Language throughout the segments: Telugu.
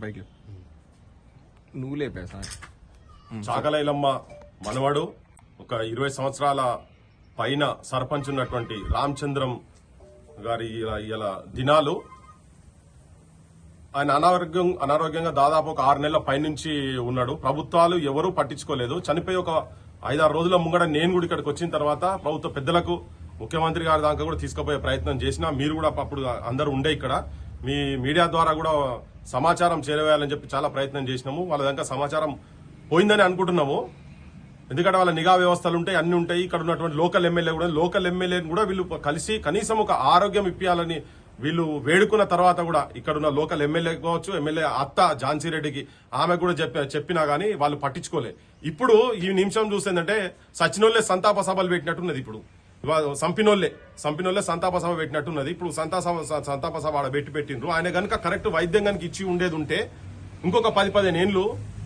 పైకి నువ్వు లేపేసా చాకలైలమ్మ మనవడు ఒక 20 సంవత్సరాల పైన సర్పంచ్ ఉన్నటువంటి రామచంద్రం గారి ఇలా దినాలు ఆయన అనారోగ్యంగా దాదాపు ఒక 6 నెలల పైనుంచి ఉన్నాడు. ప్రభుత్వాలు ఎవరూ పట్టించుకోలేదు. చనిపోయి ఒక 5-6 రోజుల ముంగడ నేను కూడా ఇక్కడికి వచ్చిన తర్వాత ప్రభుత్వ పెద్దలకు ముఖ్యమంత్రి గారి దాకా కూడా తీసుకుపోయే ప్రయత్నం చేసినా మీరు కూడా అప్పుడు అందరూ ఉండే ఇక్కడ మీ మీడియా ద్వారా కూడా సమాచారం చేరవేయాలని చెప్పి చాలా ప్రయత్నం చేసినాము. వాళ్ళ దాకా సమాచారం పోయిందని అనుకుంటున్నాము. ఎందుకంటే వాళ్ళ నిఘా వ్యవస్థలు ఉంటాయి, అన్ని ఉంటాయి. ఇక్కడ ఉన్నటువంటి లోకల్ ఎమ్మెల్యేని కూడా వీళ్ళు కలిసి కనీసం ఒక ఆరోగ్యం ఇప్పించాలని వీళ్ళు వేడుకున్న తర్వాత కూడా ఇక్కడ ఉన్న లోకల్ ఎమ్మెల్యే కావచ్చు, ఎమ్మెల్యే అత్త ఝాన్సీ రెడ్డికి ఆమె కూడా చెప్పినా గానీ వాళ్ళు పట్టించుకోలే. ఇప్పుడు ఈ నిమిషం చూసేందంటే సచినోళ్లే సంతాప సభలు పెట్టినట్టున్నది. ఇప్పుడు సంపినోళ్లే సంతాప సభ పెట్టినట్టున్నది. ఇప్పుడు సంతాప సభ ఆడ పెట్టిండ్రు. ఆయన గనుక కరెక్ట్ వైద్యం గనుక ఇచ్చి ఉండేది ఉంటే ఇంకొక 10-15 ఏళ్లు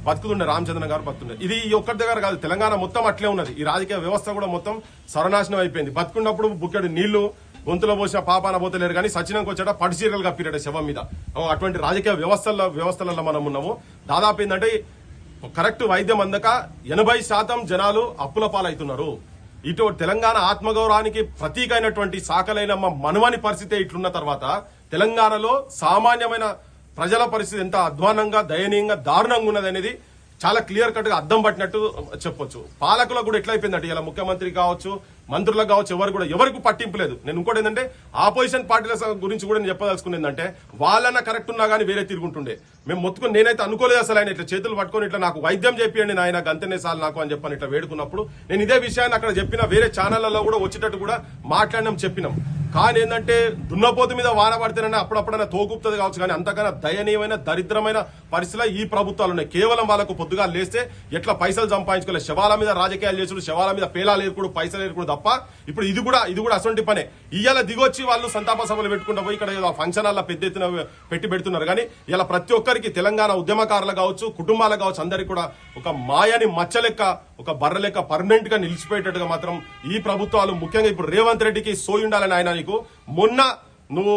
బతుకుతుండే రామచంద్రన్ గారు బతుకుండే. ఇది ఒక్కటి దగ్గర కాదు, తెలంగాణ మొత్తం అట్లే ఉన్నది. ఈ రాజకీయ వ్యవస్థ కూడా మొత్తం సర్వనాశనం అయిపోయింది. బతుకున్నప్పుడు బుక్కెడు నీళ్లు గొంతులో పోసిన పాపాన పోతలేరు కానీ సచినంకి వచ్చాట పడిచీరలు కప్పిరాడు శవం మీద. అటువంటి రాజకీయ వ్యవస్థలలో మనం ఉన్నాము. దాదాపు ఏంటంటే కరెక్ట్ వైద్యం అందక 80% జనాలు అప్పుల పాలవుతున్నారు. ఇటు తెలంగాణ ఆత్మగౌరవానికి ప్రతీక అయినటువంటి సాకలైనమ్మ మనవని పరిస్థితి ఇట్లున్న తర్వాత తెలంగాణలో సామాన్యమైన ప్రజల పరిస్థితి ఎంత అధ్వానంగా దయనీయంగా దారుణంగా ఉన్నది అనేది చాలా క్లియర్ కట్ గా అద్దం పట్టినట్టు చెప్పొచ్చు. పాలకులకు కూడా ఎట్లయిపోయిందంటే ఇలా ముఖ్యమంత్రి కావచ్చు, మంత్రులకు కావచ్చు, ఎవరికి పట్టింపు లేదు. నేను ఇంకోటి ఏంటంటే ఆపోజిషన్ పార్టీల గురించి కూడా నేను చెప్పదలుచుకుని ఏంటంటే వాళ్ళన్న కరెక్ట్ ఉన్నా కానీ వేరే తిరుగుంటుండే. మేము మొత్తుకుని నేనైతే అనుకోలేదు అసలు ఆయన ఇట్లా చేతులు పట్టుకొని ఇట్లా నాకు వైద్యం చెప్పండి నాయన గంతనే సార్లు నాకు అని చెప్పని ఇట్లా వేడుకున్నప్పుడు నేను ఇదే విషయాన్ని అక్కడ చెప్పిన వేరే ఛానళ్లలో కూడా వచ్చేటట్టు కూడా మాట్లాడినాం, చెప్పినాం. కానీ ఏంటంటే దున్నపోతు మీద వాన పడితేనే అప్పుడప్పుడైనా తోగుపుతుంది కావచ్చు, కానీ అంతకన్నా దయనీయమైన దరిద్రమైన పరిస్థితిలో ఈ ప్రభుత్వాలు ఉన్నాయి. కేవలం వాళ్ళకు పొద్దుగా లేస్తే ఎట్లా పైసలు సంపాదించుకోలేదు, శవాల మీద రాజకీయాలు చేసుడు, శవాల మీద పేలాలు ఏర్పడు, పైసలు ఏర్పడు తప్ప ఇప్పుడు ఇది కూడా అసొంటి పనే. ఇవాళ దిగొచ్చి వాళ్ళు సంతాప సభలు పెట్టుకుంటా పోయి ఇక్కడ ఫంక్షన్ హాల్లో పెద్ద ఎత్తున పెడుతున్నారు. కానీ ఇలా ప్రతి ఒక్కరికి తెలంగాణ ఉద్యమకారులు కావచ్చు, కుటుంబాలు కావచ్చు, అందరికి కూడా ఒక మాయని మచ్చలెక్క, ఒక బర్ర లెక్క పర్మనెంట్ గా నిలిచిపోయేటట్టుగా మాత్రం ఈ ప్రభుత్వాలు, ముఖ్యంగా ఇప్పుడు రేవంత్ రెడ్డికి సోయి ఉండాలని ఆయన నీకు మొన్న నువ్వు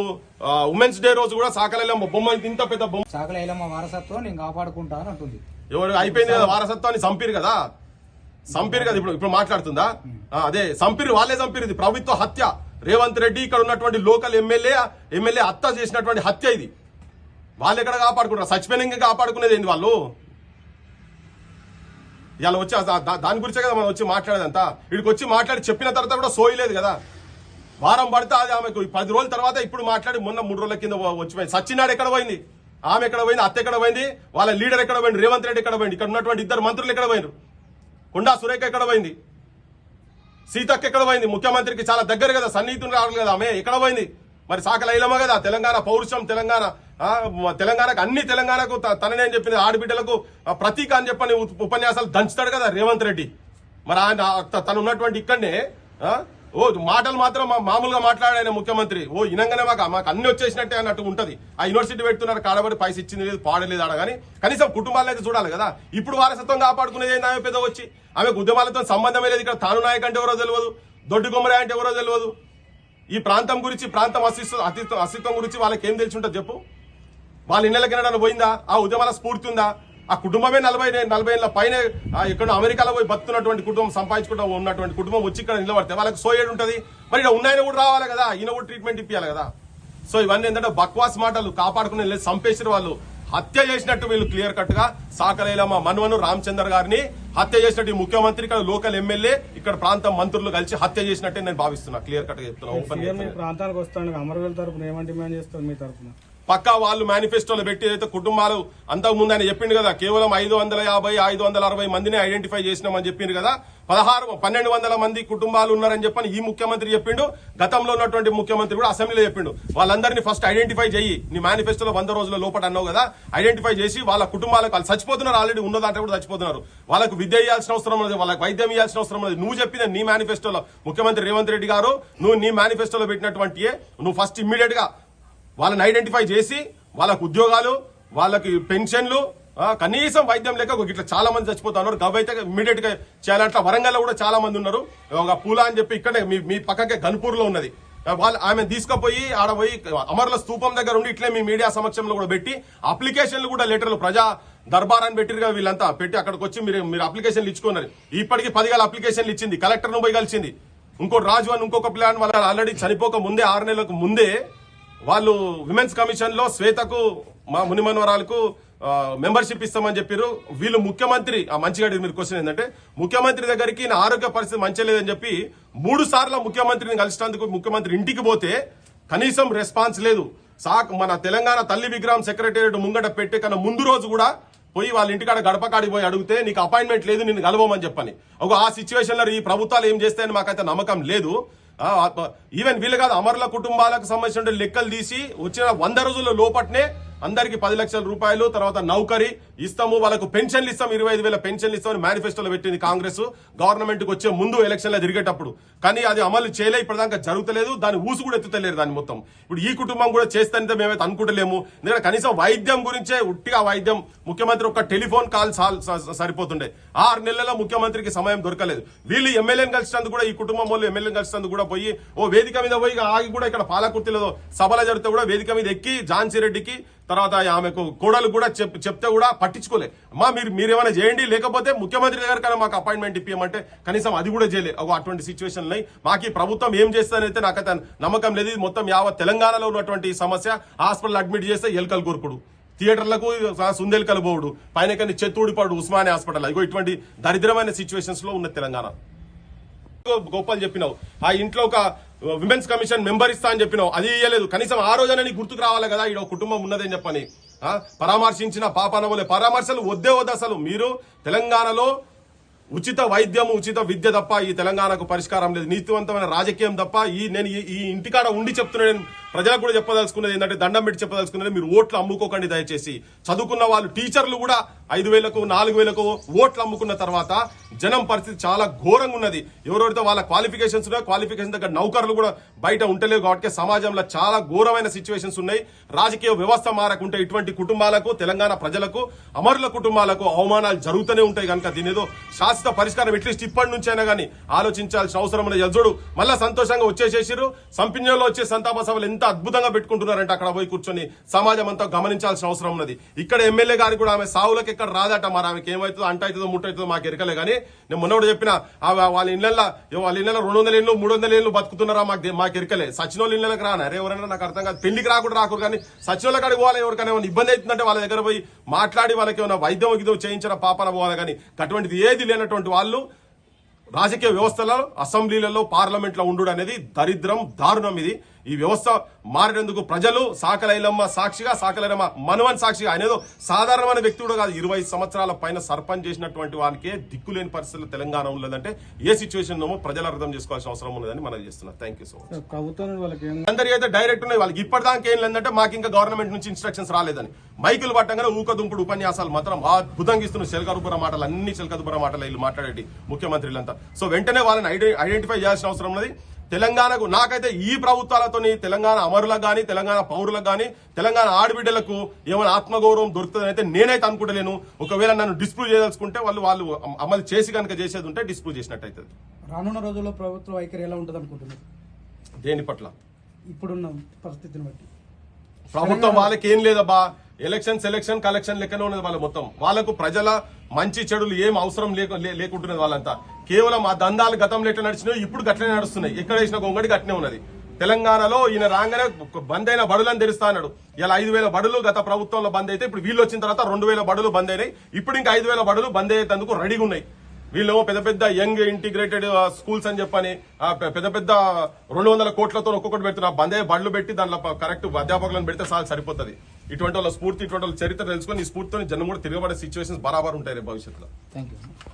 ఉమెన్స్ డే రోజు కూడా సాకలైలమ్మ బొమ్మ ఇంత పెద్ద బొమ్మ సాకలైలమ్మ వారసత్వం నేను కాపాడుకుంటా అని అంటుంది. ఎవరు అయిపోయింది కదా వారసత్వాన్ని సంపిరు కదా ఇప్పుడు మాట్లాడుతుందా? అదే సంపిరు, వాళ్ళే సంపిరు. ఇది ప్రభుత్వ హత్య. రేవంత్ రెడ్డి ఇక్కడ ఉన్నటువంటి లోకల్ ఎమ్మెల్యే అత్త చేసినటువంటి హత్య ఇది. వాళ్ళు ఎక్కడ కాపాడుకుంటారు? చచ్చిపోయిన కాపాడుకునేది ఏంది వాళ్ళు? ఇలా వచ్చి దాని గురించే కదా మనం వచ్చి మాట్లాడేదంతా. వీడికి వచ్చి మాట్లాడి చెప్పిన తర్వాత కూడా సోయలేదు కదా. వారం పడితే అది ఆమెకు 10 రోజుల తర్వాత ఇప్పుడు మాట్లాడి మొన్న 3 రోజుల కింద వచ్చిపోయింది. సచ్చినాడు ఎక్కడ పోయింది? ఆమె ఎక్కడ పోయింది? అత్త ఎక్కడ పోయింది? వాళ్ళ లీడర్ ఎక్కడ పోయింది? రేవంత్ రెడ్డి ఎక్కడ పోయింది? ఇక్కడ ఉన్నటువంటి 2 మంత్రులు ఎక్కడ పోయినారు? కొండా సురేఖ ఎక్కడ పోయింది? సీతక్క ఎక్కడ పోయింది? ముఖ్యమంత్రికి చాలా దగ్గర కదా, సన్నిహితులు రావడం కదా ఆమె, ఎక్కడ పోయింది? మరి సాకలైలమ్మ కదా తెలంగాణ పౌరుషం, తెలంగాణకు అన్ని తెలంగాణకు తననే అని చెప్పింది, ఆడబిడ్డలకు ప్రతీక అని చెప్పని ఉపన్యాసాలు దంచుతాడు కదా రేవంత్ రెడ్డి. మరి ఆయన తను ఉన్నటువంటి ఇక్కడనే మాటలు మాత్రం మామూలుగా మాట్లాడాయన ముఖ్యమంత్రి. ఇనంగానే మాకు అన్ని వచ్చేసినట్టే అన్నట్టు ఉంటది. ఆ యూనివర్సిటీ పెడుతున్నారు, కాడబడి పైస ఇచ్చింది లేదు, పాడలేదు ఆడ. కానీ కనీసం కుటుంబాలను అయితే చూడాలి కదా. ఇప్పుడు వారసత్వం కాపాడుకునేది ఏంది? ఆమె పెద్ద వచ్చి ఆమెకు ఉద్యమాలతో సంబంధమే లేదు. ఇక్కడ తాను నాయక్ అంటే ఎవరో తెలియదు, దొడ్డి గుమ్మరాయ అంటే ఎవరో తెలియదు. ఈ ప్రాంతం గురించి, ప్రాంతం అస్తిత్వం గురించి వాళ్ళకి ఏం తెలిసి ఉంటుంది చెప్పు? వాళ్ళ ఇళ్ళకి వెళ్ళడానికి పోయిందా? ఆ ఉద్యమాల స్ఫూర్తి ఉందా? ఆ కుటుంబమే 40 ఏళ్ళ పైన ఇక్కడ అమెరికాలో పోయి బతుకున్నటువంటి కుటుంబం, సంపాదించుకుంటూ ఉన్నటువంటి కుటుంబం వచ్చి ఇక్కడ నిలబడితే వాళ్ళకి సోయేడు ఉంటుంది. మరి ఇక్కడ ఉన్నాయన కూడా రావాలి కదా, ఈయన కూడా ట్రీట్మెంట్ ఇప్పించాలి కదా. సో ఇవన్నీ ఏంటంటే బక్వాస్ మాటలు. కాపాడుకునే లేదు, సంపేసిన వాళ్ళు హత్య చేసినట్టు వీళ్ళు క్లియర్ కట్ గా సాకలైలమ్మ మనవను రామచందర్ గారిని హత్య చేసినట్టు ముఖ్యమంత్రి, ఇక్కడ లోకల్ ఎమ్మెల్యే, ఇక్కడ ప్రాంతం మంత్రులు కలిసి హత్య చేసినట్టే నేను భావిస్తున్నా. క్లియర్ కట్ గా చెప్తున్నా. ప్రాంతానికి వస్తాను అమరవీల తరపున ఏమంటే డిమాండ్ చేస్తారు మీ తరపున? పక్కా వాళ్ళు మేనిఫెస్టోలో పెట్టి అయితే కుటుంబాలు అంతకు ముందు ఆయన చెప్పిండు కదా, కేవలం 550-560 మందిని ఐడెంటిఫై చేసినామని చెప్పిండు కదా. 1200 మంది కుటుంబాలు ఉన్నారని చెప్పని ఈ ముఖ్యమంత్రి చెప్పిండు. గతంలో ఉన్నటువంటి ముఖ్యమంత్రి కూడా అసెంబ్లీలో చెప్పిండు, వాళ్ళందరినీ ఫస్ట్ ఐడెంటిఫై చేయి, నీ మేనిఫెస్టోలో 100 రోజుల లోపల అన్నావు కదా, ఐడెంటిఫై చేసి వాళ్ళ కుటుంబాలకు, వాళ్ళు చచ్చిపోతున్నారు, ఆల్రెడీ ఉన్నదాంట్లో కూడా చచ్చిపోతున్నారు, వాళ్ళకు విద్య ఇవ్వాల్సిన అవసరం ఉన్నది, వాళ్ళకి వైద్యం ఇవ్వాల్సిన అవసరం ఉన్నది. నువ్వు చెప్పిన నీ మేనిఫెస్టోలో ముఖ్యమంత్రి రేవంత్ రెడ్డి గారు, నువ్వు నీ మేనిఫెస్టోలో పెట్టినటువంటి నువ్వు ఫస్ట్ ఇమ్మీడియట్ గా వాళ్ళని ఐడెంటిఫై చేసి వాళ్ళకు ఉద్యోగాలు, వాళ్ళకి పెన్షన్లు, కనీసం వైద్యం లేక ఇట్లా చాలా మంది చచ్చిపోతున్నారు. గవైతే ఇమ్మీడియట్ గా చేయాలంటే వరంగల్ లో కూడా చాలా మంది ఉన్నారు. ఒక పూలా అని చెప్పి ఇక్కడే మీ పక్కకే గన్పూర్ లో ఉన్నది, ఆమె తీసుకుపోయి ఆడ పోయి అమరుల స్తూపం దగ్గర ఉండి ఇట్లే మీ మీడియా సమక్షంలో కూడా పెట్టి అప్లికేషన్లు కూడా లెటర్లు ప్రజా దర్బారాన్ని పెట్టిరుగా వీళ్ళంతా పెట్టి అక్కడికి వచ్చి మీరు అప్లికేషన్లు ఇచ్చుకున్నారు. ఇప్పటికీ 10 అప్లికేషన్లు ఇచ్చింది, కలెక్టర్ ను పోయి కలిసింది. ఇంకో రాజు అని ఇంకొక ప్లాన్ వాళ్ళు ఆల్రెడీ చనిపోక ముందే 6 నెలలకు ముందే వాళ్ళు విమెన్స్ కమిషన్ లో శ్వేతకు మా మునిమనవరాలకు మెంబర్షిప్ ఇస్తామని చెప్పారు. వీళ్ళు ముఖ్యమంత్రి మంచిగా మీరు క్వశ్చన్ ఏంటంటే ముఖ్యమంత్రి దగ్గరికి నా ఆరోగ్య పరిస్థితి మంచి లేదని చెప్పి 3 సార్లు ముఖ్యమంత్రిని కలిసినందుకు ముఖ్యమంత్రి ఇంటికి పోతే కనీసం రెస్పాన్స్ లేదు. మన తెలంగాణ తల్లి విగ్రహం సెక్రటేరియట్ ముంగట పెట్టే కన్నా ముందు రోజు కూడా పోయి వాళ్ళ ఇంటికాడ గడపకాడికి పోయి అడిగితే నీకు అపాయింట్మెంట్ లేదు, నిన్ను కలవమని చెప్పని. ఆ సిచ్యువేషన్ లో ఈ ప్రభుత్వాలు ఏం చేస్తాయని మాకైతే నమ్మకం లేదు. ఈవెన్ వీళ్ళు కాదు, అమరుల కుటుంబాలకు సంబంధించిన లెక్కలు తీసి వచ్చిన 100 రోజుల లోపట్నే అందరికి 10 లక్షల రూపాయలు తర్వాత నౌకరీ ఇస్తాము, వాళ్ళకు పెన్షన్లు ఇస్తాం, 25,000 పెన్షన్లు ఇస్తామని మేనిఫెస్టోలో పెట్టింది కాంగ్రెస్ గవర్నమెంట్ కి వచ్చే ముందు ఎలక్షన్ లో తిరిగేటప్పుడు. కానీ అది అమలు చేయలే, ఇప్పటిదాకా జరుగుతలేదు, దాని ఊసు కూడా ఎత్తుతలేరు దాని మొత్తం. ఇప్పుడు ఈ కుటుంబం కూడా చేస్తే మేమైతే అనుకుంటలేము. ఎందుకంటే కనీసం వైద్యం గురించే ఉట్టిగా వైద్యం ముఖ్యమంత్రి ఒక టెలిఫోన్ కాల్ సరిపోతుండే. 6 నెలల ముఖ్యమంత్రికి సమయం దొరకలేదు. వీళ్ళు ఎమ్మెల్యేని కలిసినందుకు కూడా ఈ కుటుంబం వాళ్ళు ఎమ్మెల్యేని కలిసినందుకు కూడా పోయి వేదిక మీద పోయి ఆగి కూడా ఇక్కడ పాలకుర్తిలో సభలో జరిగితే కూడా వేదిక మీద ఎక్కి ఝాన్సీ రెడ్డికి తర్వాత ఆమెకు కోడలు కూడా చెప్తే కూడా పట్టించుకోలే. మీరేమైనా చేయండి, లేకపోతే ముఖ్యమంత్రి దగ్గర కన్నా మాకు అపాయింట్మెంట్ ఇప్పియమంటే కనీసం అది కూడా చేయలే. అటువంటి సిచ్యువేషన్ మాకు ఈ ప్రభుత్వం ఏం చేస్తానైతే నాకైతే నమ్మకం లేదు. ఇది మొత్తం యావత్ తెలంగాణలో ఉన్నటువంటి సమస్య. హాస్పిటల్ అడ్మిట్ చేస్తే ఎలుకలు కొరుకుడు, థియేటర్లకు సుందెలకలు పోవుడు, పైన కానీ చెత్తూడిపాడు ఉస్మానియా హాస్పిటల్. ఇటువంటి దరిద్రమైన సిచ్యువేషన్స్ లో ఉన్న తెలంగాణ. గోపాల్ చెప్పినావు ఆ ఇంట్లో ఒక విమెన్స్ కమిషన్ మెంబర్ ఇస్తా అని చెప్పినావు, అది ఇయ్యలేదు. కనీసం ఆ రోజున నీకు గుర్తుకు రావాలి కదా ఈడ కుటుంబం ఉన్నదని చెప్పని. పరామర్శించిన పాపానవలే పరామర్శలు వద్దే వద్దు. అసలు మీరు తెలంగాణలో ఉచిత వైద్యము ఉచిత విద్య తప్ప ఈ తెలంగాణకు పరిష్కారం లేదు, నీతివంతమైన రాజకీయం తప్ప. నేను ఈ ఇంటికాడ ఉండి చెప్తున్నాను, ప్రజలకు కూడా చెప్పదలుచుకున్నది ఏంటంటే దండం పెట్టి చెప్పదలుచుకున్నది, మీరు ఓట్లు అమ్ముకోకండి దయచేసి. చదువుకున్న వాళ్ళు టీచర్లు కూడా 5,000కు 4,000కు ఓట్లు అమ్ముకున్న తర్వాత జనం పరిస్థితి చాలా ఘోరంగా ఉన్నది. ఎవరెవరితో వాళ్ళ క్వాలిఫికేషన్స్ ఉన్నాయో క్వాలిఫికేషన్ దగ్గర నౌకర్లు కూడా బయట ఉంటలేవు. కాబట్టి సమాజంలో చాలా ఘోరమైన సిచ్యువేషన్స్ ఉన్నాయి. రాజకీయ వ్యవస్థ మారకుంటే ఇటువంటి కుటుంబాలకు తెలంగాణ ప్రజలకు అమరుల కుటుంబాలకు అవమానాలు జరుగుతూనే ఉంటాయి. కనుక దీని ఏదో శాశ్వత పరిష్కారం అట్లీస్ట్ ఇప్పటి నుంచైనా కానీ ఆలోచించాల్సిన అవసరం ఉన్నది. యజుడు మళ్ళా సంతోషంగా వచ్చేసేసారు. సంపిన్యంలో వచ్చే సంతాప సభలు ఎంత అద్భుతంగా పెట్టుకుంటున్నారంటే అక్కడ పోయి కూర్చొని సమాజం అంతా గమనించాల్సిన అవసరం ఉన్నది. ఇక్కడ ఎమ్మెల్యే గారికి కూడా ఆమె సావులకు ఎక్కడ రాదట. మరి ఆమెకి ఏమవుతుందో అంటవుతుందో ముట్టవుతుందో మాకు ఎరకలే. కానీ నేను మొన్న కూడా చెప్పిన వాళ్ళ ఇళ్లలో 200 ఏళ్ళు 300 ఏళ్ళు బతుకుతున్నారా మాకు ఎరకలే. సచినోళ్ళ ఇళ్లకు రాను అరే ఎవరైనా నాకు అర్థం కాదు. పెళ్లికి రాకూడదు కానీ సచినోళ్ళ కాడికి పోవాలి. ఎవరికైనా ఏమైనా ఇబ్బంది అవుతుందంటే వాళ్ళ దగ్గర పోయి మాట్లాడి వాళ్ళకి ఏమైనా వైద్యం గిద్యం చేయించిన పాపన పోవాలి. కానీ అటువంటిది ఏది లేనటువంటి వాళ్ళు రాజకీయ వ్యవస్థలో అసెంబ్లీలలో పార్లమెంట్ లో ఉండు అనేది దరిద్రం, దారుణం. ఇది ఈ వ్యవస్థ మారేందుకు ప్రజలు సాకలైలమ్మ సాక్షిగా సాకలైలమ్మ మనవన్ సాక్షిగా, ఆయన ఏదో సాధారణమైన వ్యక్తి కూడా కాదు, 20 సంవత్సరాల పైన సర్పంచ్ చేసినటువంటి వానికే దిక్కులేని పరిస్థితులు తెలంగాణ ఉన్నదంటే ఏ సిచ్యువేషన్ ఏమో ప్రజలు అర్థం చేసుకోవాల్సిన అవసరం ఉన్నదని మనం చేస్తున్నాం. Thank you so much. అందరికీ అయితే డైరెక్ట్ ఉన్నాయి, వాళ్ళకి ఇప్పటిదాకా ఏం లేదంటే మాకు ఇంకా గవర్నమెంట్ నుంచి ఇన్స్ట్రక్షన్స్ రాలేదని. మైకులు పట్టంగానే ఊకదుంపుడు ఉపన్యాసాలు మాత్రం అద్భుతంగా ఇస్తున్న చిలకదుబ్బర మాటలు, అన్ని చిలకదుబ్బర మాటలు వీళ్ళు మాట్లాడేటి ముఖ్యమంత్రులంతా. సో వెంటనే వాళ్ళని ఐడెంటిఫై చేయాల్సిన అవసరం ఉన్నది. తెలంగాణకు నాకైతే ఈ ప్రభుత్వాలతోని తెలంగాణ అమరులకు గానీ తెలంగాణ పౌరులకు గానీ తెలంగాణ ఆడబిడ్డలకు ఏమైనా ఆత్మగౌరవం దొరుకుతుందని అయితే నేనైతే అనుకుంటలేను. ఒకవేళ నన్ను డిస్ప్రూవ్ చేయదలుచుకుంటే వాళ్ళు అమలు చేసి కనుక చేసేది ఉంటే డిస్ప్రూవ్ చేసినట్టు అవుతుంది. రానున్న రోజుల్లో ప్రభుత్వ వైఖరి ఎలా ఉంటుంది అనుకుంటున్నారు? దేని పట్ల? ఇప్పుడున్న పరిస్థితిని బట్టి ప్రభుత్వం వాళ్ళకి ఏం లేదబ్బా, సెలక్షన్ కలెక్షన్ లెక్కనే ఉన్నది వాళ్ళ మొత్తం. వాళ్ళకు ప్రజల మంచి చెడులు ఏం అవసరం లేకుంటున్నది. వాళ్ళంతా కేవలం ఆ దందాలు గతంలో ఎట్లా నడిచినాయో ఇప్పుడు గట్లనే నడుస్తున్నాయి. ఎక్కడ వేసిన గొంగడి గట్లనే ఉన్నది. తెలంగాణలో ఈయన రాగానే బంద్ అయిన బడులను తెరుస్తా అన్నాడు. ఇలా 5,000 బడులు గత ప్రభుత్వంలో బంద్ అయితే ఇప్పుడు వీళ్ళు వచ్చిన తర్వాత 2,000 బడులు బంద్ అయినాయి. ఇప్పుడు ఇంకా 5,000 బడులు బంద్ అయ్యేందుకు రెడీగా ఉన్నాయి. వీళ్ళు పెద్ద పెద్ద యంగ్ ఇంటిగ్రేటెడ్ స్కూల్స్ అని చెప్పని పెద్ద పెద్ద 200 కోట్లతో ఒక్కొక్కటి పెడుతున్నారు. బంద్ అయ్యే బడులు పెట్టి దాంట్లో కరెక్ట్ అధ్యాపకులను పెడితే సరిపోతుంది. ఇటువంటి వాళ్ళ స్ఫూర్తి, ఇటువంటి వాళ్ళ చరిత్ర తెలుసుకొని ఈ స్ఫూర్తితో జనం కూడా తిరగబడే సిచ్యువేషన్స్ బరాబర్ ఉంటాయి రేపు భవిష్యత్తులో.